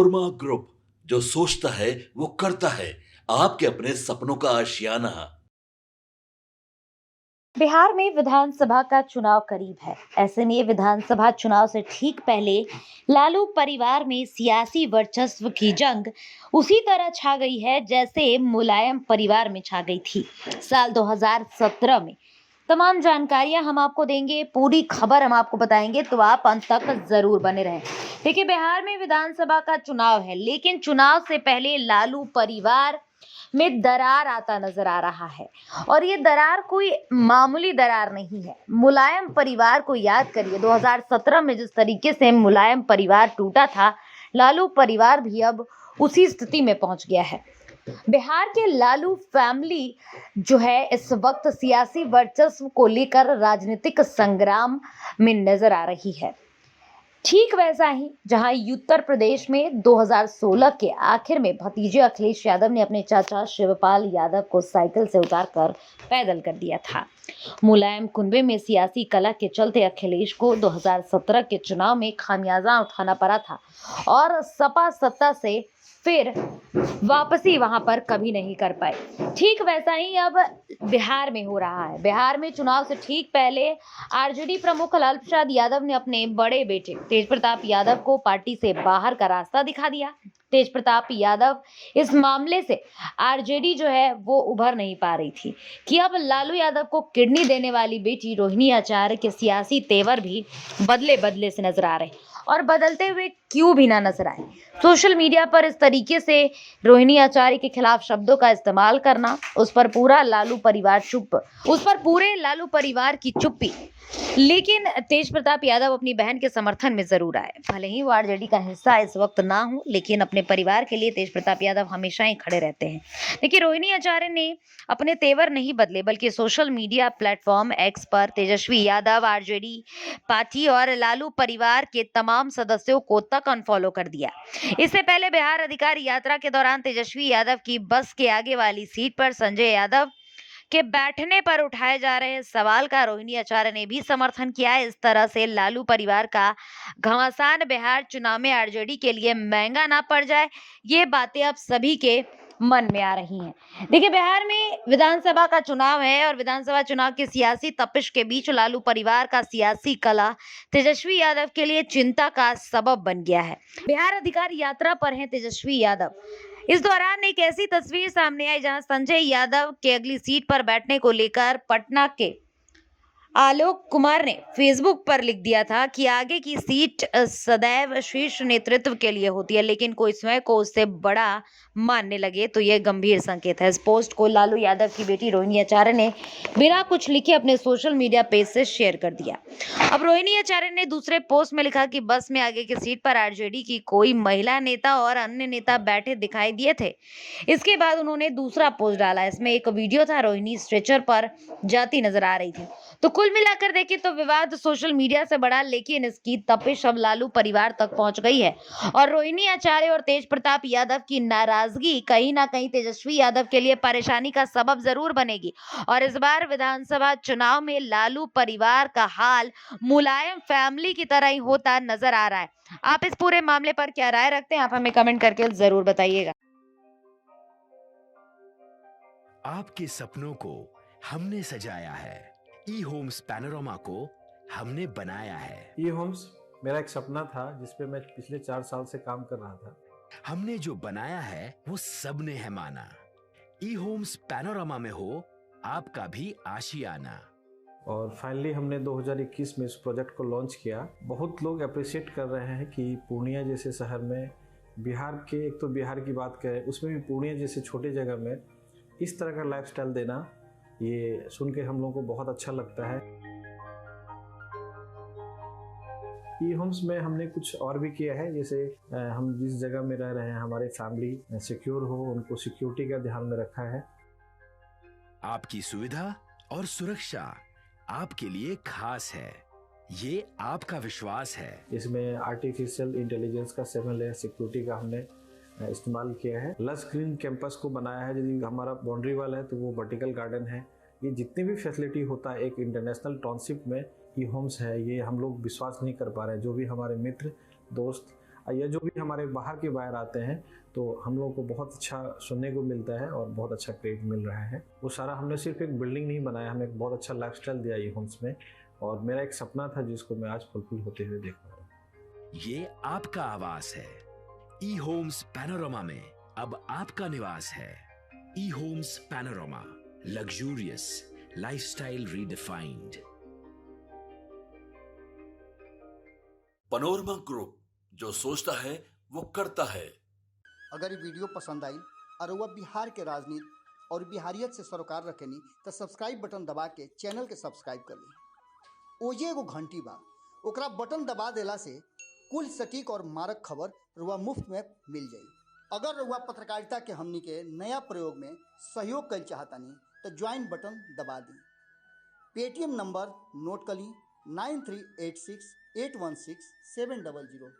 Korma group, जो सोचता है वो करता है। आपके अपने सपनों का आशियाना। बिहार में विधानसभा का चुनाव करीब है। ऐसे में विधानसभा चुनाव से ठीक पहले लालू परिवार में सियासी वर्चस्व की जंग उसी तरह छा गई है जैसे मुलायम परिवार में छा गई थी साल 2017 में। तमाम जानकारियां हम आपको देंगे, पूरी खबर हम आपको बताएंगे, तो आप अंत तक जरूर बने रहें। देखिए, बिहार में विधानसभा का चुनाव है, लेकिन चुनाव से पहले लालू परिवार में दरार आता नजर आ रहा है। और ये दरार कोई मामूली दरार नहीं है। मुलायम परिवार को याद करिए, 2017 में जिस तरीके से मुलायम परिवार टूटा था, लालू परिवार भी अब उसी स्थिति में पहुंच गया है। बिहार के लालू फैमिली जो है इस वक्त सियासी वर्चस्व को लेकर राजनीतिक संग्राम में नजर आ रही है। ठीक वैसा ही जहां उत्तर प्रदेश में 2016 के आखिर में भतीजे अखिलेश यादव ने अपने चाचा शिवपाल यादव को साइकिल से उतारकर पैदल कर दिया था। मुलायम कुनबे में सियासी कला के चलते अखिलेश को 2017 के चुनाव में खामियाजा उठाना पड़ा था और सपा सत्ता से फिर वापसी वहां पर कभी नहीं कर पाए। ठीक वैसा ही अब बिहार में हो रहा है। बिहार में चुनाव से ठीक पहले आरजेडी प्रमुख लालू प्रसाद यादव ने अपने बड़े बेटे तेज प्रताप यादव को पार्टी से बाहर का रास्ता दिखा दिया। तेज प्रताप यादव इस मामले से आरजेडी जो है वो उभर नहीं पा रही थी कि अब लालू यादव को किडनी देने वाली बेटी रोहिणी आचार्य के सियासी तेवर भी बदले बदले से नजर आ रहे और बदलते हुए क्यों भी ना नजर आए। सोशल मीडिया पर इस तरीके से रोहिणी आचार्य के खिलाफ शब्दों का इस्तेमाल करना, उस पर पूरे लालू परिवार की चुप्पी। लेकिन तेज प्रताप यादव अपनी बहन के समर्थन में जरूर आए। भले ही वो आरजेडी का हिस्सा इस वक्त ना हो, लेकिन अपने परिवार के लिए तेज प्रताप यादव हमेशा ही खड़े रहते हैं। देखिए, रोहिणी आचार्य ने अपने तेवर नहीं बदले, बल्कि सोशल मीडिया प्लेटफॉर्म एक्स पर तेजस्वी यादव, आरजेडी पार्टी और लालू परिवार के तमाम सदस्यों को तक अनफॉलो कर दिया। इससे पहले बिहार अधिकार यात्रा के दौरान तेजस्वी यादव की बस के आगे वाली सीट पर संजय यादव के बैठने पर उठाए जा रहे सवाल का रोहिणी आचार्य ने भी समर्थन किया है। इस तरह से लालू परिवार का घमासान बिहार चुनाव में आरजेडी के लिए महंगा ना पड़ जाए, ये बातें अब सभी के मन में आ रही हैं। देखिए, बिहार में विधानसभा का चुनाव है और विधानसभा चुनाव की सियासी तपिश के बीच लालू परिवार का सियासी कला तेजस्वी यादव के लिए चिंता का सबब बन गया है। बिहार अधिकार यात्रा पर हैं तेजस्वी यादव। इस दौरान एक ऐसी तस्वीर सामने आई जहां संजय यादव के अगली सीट पर बैठने को लेकर पटना के आलोक कुमार ने फेसबुक पर लिख दिया था कि आगे की सीट सदैव शीर्ष नेतृत्व के लिए होती है, लेकिन कोई स्वयं को उससे बड़ा मानने लगे तो यह गंभीर संकेत है। इस पोस्ट को लालू यादव की बेटी रोहिणी आचार्य ने बिना कुछ लिखे अपने सोशल मीडिया पेज से शेयर कर दिया। अब रोहिणी आचार्य ने दूसरे पोस्ट में लिखा कि बस में आगे की सीट पर आरजेडी की कोई महिला नेता और अन्य नेता बैठे दिखाई दिए थे। इसके बाद उन्होंने दूसरा पोस्ट डाला। इसमें एक वीडियो था, रोहिणी स्ट्रेचर पर जाती नजर आ रही थी। तो कुल मिलाकर देखें तो विवाद सोशल मीडिया से बढ़ा, लेकिन इसकी तपिश अब लालू परिवार तक पहुंच गई है और रोहिणी आचार्य और तेज प्रताप यादव की नाराजगी कहीं ना कहीं तेजस्वी यादव के लिए परेशानी का सबब जरूर बनेगी। और इस बार विधानसभा चुनाव में लालू परिवार का हाल मुलायम फैमिली की तरह ही होता नजर आ रहा है। आप इस पूरे मामले पर क्या राय रखते हैं, आप हमें कमेंट करके जरूर बताइएगा। आपके सपनों को हमने सजाया है, ई होम्स पैनोरामा को हमने बनाया है। ई होम्स मेरा एक सपना था जिस पे मैं पिछले 4 साल से काम कर रहा था। हमने जो बनाया है वो सबने है माना। ई होम्स पैनोरामा में हो आपका भी आशियाना। और फाइनली हमने 2021 में इस प्रोजेक्ट को लॉन्च किया। बहुत लोग अप्रिशिएट कर रहे हैं कि पूर्णिया जैसे शहर में, बिहार के, एक तो बिहार की बात करें उसमें भी पूर्णिया जैसे छोटे जगह में इस तरह का लाइफस्टाइल देना, ये सुन के हम लोगों को बहुत अच्छा लगता है। ई होम्स में हमने कुछ और भी किया है, जैसे हम जिस जगह में रह रहे हैं हमारी फैमिली सिक्योर हो, उनको सिक्योरिटी का ध्यान में रखा है। आपकी सुविधा और सुरक्षा आपके लिए खास है, ये आपका विश्वास है। इसमें आर्टिफिशियल इंटेलिजेंस का 7 लेयर सिक्योरिटी का हमने इस्तेमाल किया है। लस ग्रीन कैंपस को बनाया है। यदि हमारा बाउंड्री वाल है तो वो वर्टिकल गार्डन है। ये जितनी भी फैसिलिटी होता है एक इंटरनेशनल टाउनशिप में ई होम्स है, ये हम लोग विश्वास नहीं कर पा रहे हैं। जो भी हमारे मित्र दोस्त या जो भी हमारे बाहर के बायर आते हैं तो हम लोगों को बहुत अच्छा सुनने को मिलता है और बहुत अच्छा क्रेडिट मिल रहा है। वो सारा हमने सिर्फ एक बिल्डिंग नहीं बनाया, हमें एक बहुत अच्छा लाइफस्टाइल दिया ई होम्स में, और मेरा एक सपना था जिसको मैं आज फुलफिल होते हुए देख रहा हूँ। ये आपका आवास है। ई होम्स पैनोरमा में अब आपका निवास है। E Homes Panorama, luxurious lifestyle redefined. Panorama Group, जो सोचता है वो करता है। अगर ये वीडियो पसंद आई और वह बिहार के राजनीति और बिहारियत से सरोकार रखेनी तो सब्सक्राइब बटन दबा के चैनल के सब्सक्राइब कर ली। ओजे एगो घंटी बा, ओकरा बटन दबा देला से कुल सटीक और मारक खबर रुआ मुफ्त में मिल जाई। अगर रुआ पत्रकारिता के हमनी के नया प्रयोग में सहयोग कर चाहतानी तो ज्वाइन बटन दबा दी। पेटीएम नंबर नोट कर ली 9386816700।